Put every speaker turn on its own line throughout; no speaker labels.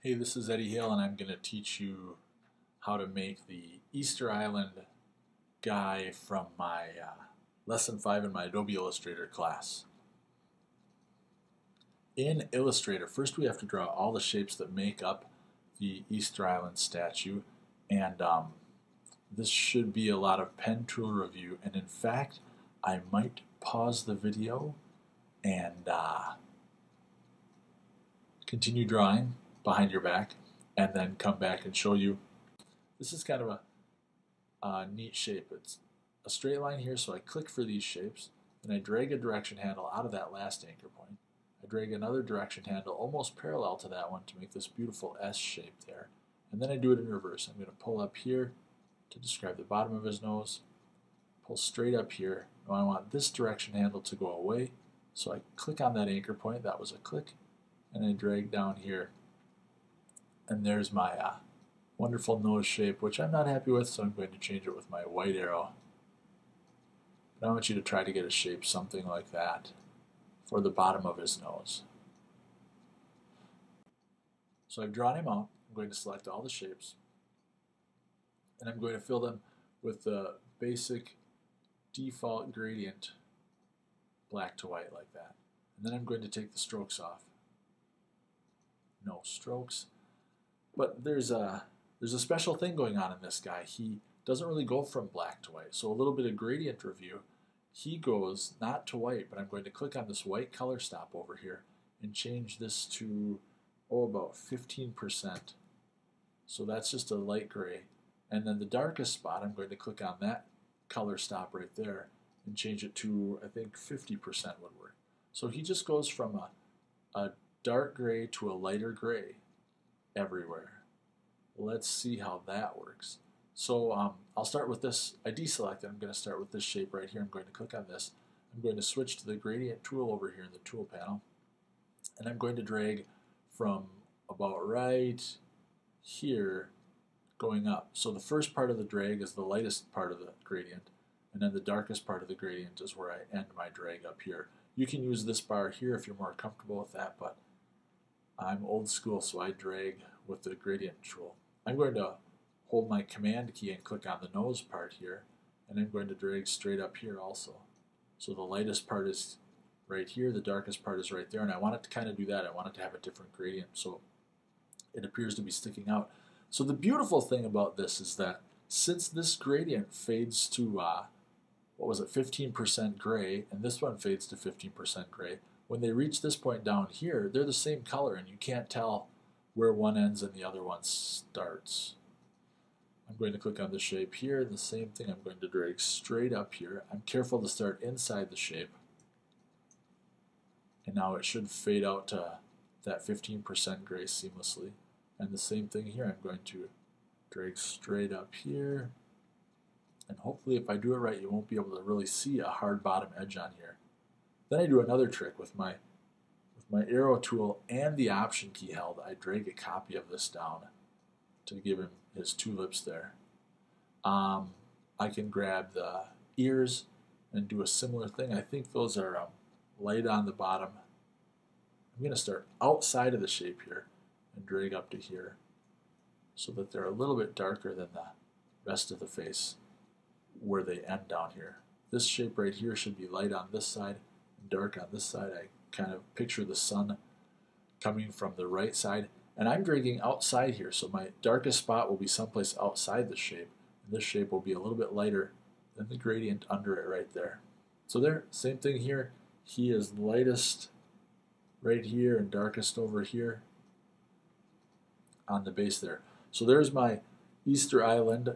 Hey, this is Eddie Hale, and I'm going to teach you how to make the Easter Island guy from my Lesson 5 in my Adobe Illustrator class. In Illustrator, first we have to draw all the shapes that make up the Easter Island statue, and this should be a lot of pen tool review, and in fact, I might pause the video and continue drawing behind your back and then come back and show you. This is kind of a neat shape. It's a straight line here, so I click for these shapes, and I drag a direction handle out of that last anchor point. I drag another direction handle almost parallel to that one to make this beautiful S shape there. And then I do it in reverse. I'm going to pull up here to describe the bottom of his nose, pull straight up here. Now I want this direction handle to go away, so I click on that anchor point. That was a click, and I drag down here. And there's my wonderful nose shape, which I'm not happy with, so I'm going to change it with my white arrow. But I want you to try to get a shape something like that for the bottom of his nose. So I've drawn him out. I'm going to select all the shapes, and I'm going to fill them with the basic default gradient black to white like that. And then I'm going to take the strokes off. No strokes. But there's a special thing going on in this guy. He doesn't really go from black to white. So a little bit of gradient review. He goes not to white, but I'm going to click on this white color stop over here and change this to, about 15%. So that's just a light gray. And then the darkest spot, I'm going to click on that color stop right there and change it to, I think 50% would work. So he just goes from a dark gray to a lighter gray everywhere. Let's see how that works. So I'll start with this. I deselect it. I'm going to start with this shape right here. I'm going to click on this. I'm going to switch to the gradient tool over here in the tool panel, and I'm going to drag from about right here going up. So the first part of the drag is the lightest part of the gradient, and then the darkest part of the gradient is where I end my drag up here. You can use this bar here if you're more comfortable with that, but I'm old school, so I drag with the gradient tool. I'm going to hold my command key and click on the nose part here, and I'm going to drag straight up here also. So the lightest part is right here, the darkest part is right there, and I want it to kind of do that. I want it to have a different gradient, so it appears to be sticking out. So the beautiful thing about this is that since this gradient fades to, what was it, 15% gray, and this one fades to 15% gray, when they reach this point down here, they're the same color, and you can't tell where one ends and the other one starts. I'm going to click on the shape here, and the same thing, I'm going to drag straight up here. I'm careful to start inside the shape, and now it should fade out to that 15% gray seamlessly. And the same thing here, I'm going to drag straight up here, and hopefully if I do it right, you won't be able to really see a hard bottom edge on here. Then I do another trick with my arrow tool and the option key held. I drag a copy of this down to give him his tulips there. I can grab the ears and do a similar thing. I think those are light on the bottom. I'm going to start outside of the shape here and drag up to here so that they're a little bit darker than the rest of the face where they end down here. This shape right here should be light on this side and dark on this side. I kind of picture the sun coming from the right side, and I'm dragging outside here, so my darkest spot will be someplace outside the shape, and this shape will be a little bit lighter than the gradient under it right there. So there, same thing here. He is lightest right here and darkest over here on the base there. So there's my Easter Island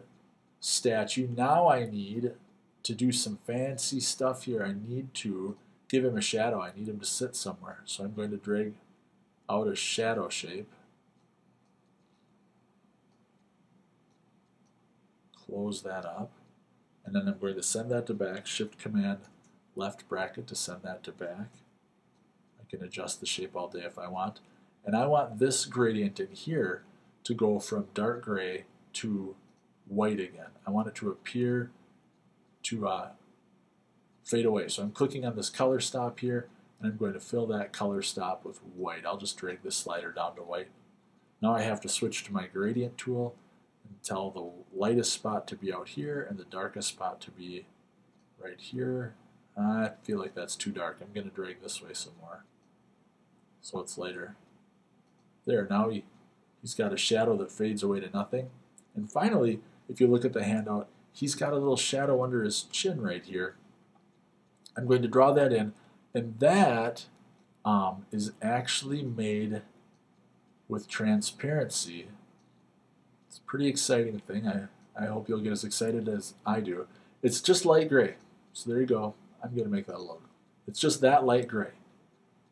statue. Now I need to do some fancy stuff here. I need to give him a shadow. I need him to sit somewhere. So I'm going to drag out a shadow shape. Close that up. And then I'm going to send that to back. Shift Command left bracket to send that to back. I can adjust the shape all day if I want. And I want this gradient in here to go from dark gray to white again. I want it to appear to fade away. So I'm clicking on this color stop here, and I'm going to fill that color stop with white. I'll just drag this slider down to white. Now I have to switch to my gradient tool and tell the lightest spot to be out here and the darkest spot to be right here. I feel like that's too dark. I'm going to drag this way some more so it's lighter. There, now he's got a shadow that fades away to nothing. And finally, if you look at the handout, he's got a little shadow under his chin right here. I'm going to draw that in, and that is actually made with transparency. It's a pretty exciting thing. I hope you'll get as excited as I do. It's just light gray. So there you go. I'm going to make that a logo. It's just that light gray.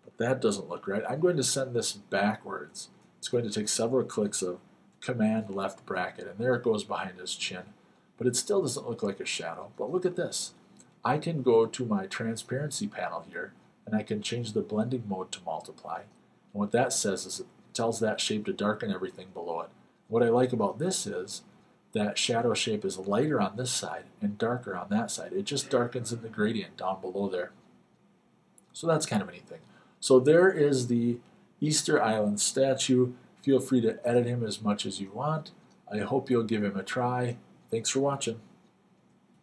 But that doesn't look right. I'm going to send this backwards. It's going to take several clicks of Command left bracket, and there it goes behind his chin. But it still doesn't look like a shadow. But look at this. I can go to my transparency panel here, and I can change the blending mode to multiply. And what that says is it tells that shape to darken everything below it. What I like about this is that shadow shape is lighter on this side and darker on that side. It just darkens in the gradient down below there. So that's kind of a neat thing. So there is the Easter Island statue. Feel free to edit him as much as you want. I hope you'll give him a try. Thanks for watching.